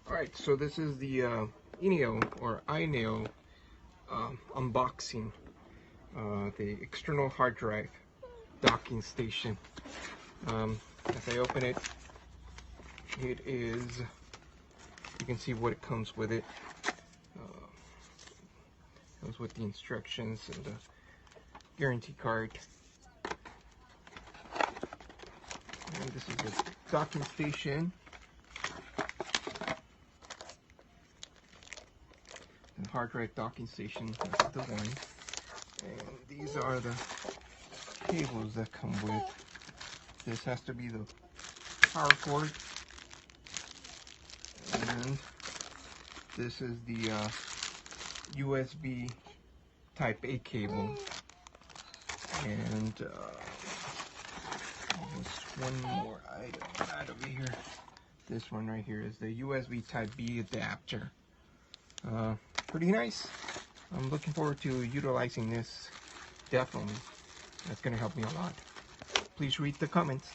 Alright, so this is the ineo or ineo unboxing. The external hard drive docking station. As I open it, it is, you can see what it comes with it. Comes with the instructions and the guarantee card. And this is the docking station. The hard drive docking station, this is the one. And these are the cables that come with. This has to be the power cord. And this is the USB type A cable. And just one more item right over here. This one right here is the USB type B adapter. Pretty nice. I'm looking forward to utilizing this. Definitely. That's going to help me a lot. Please read the comments.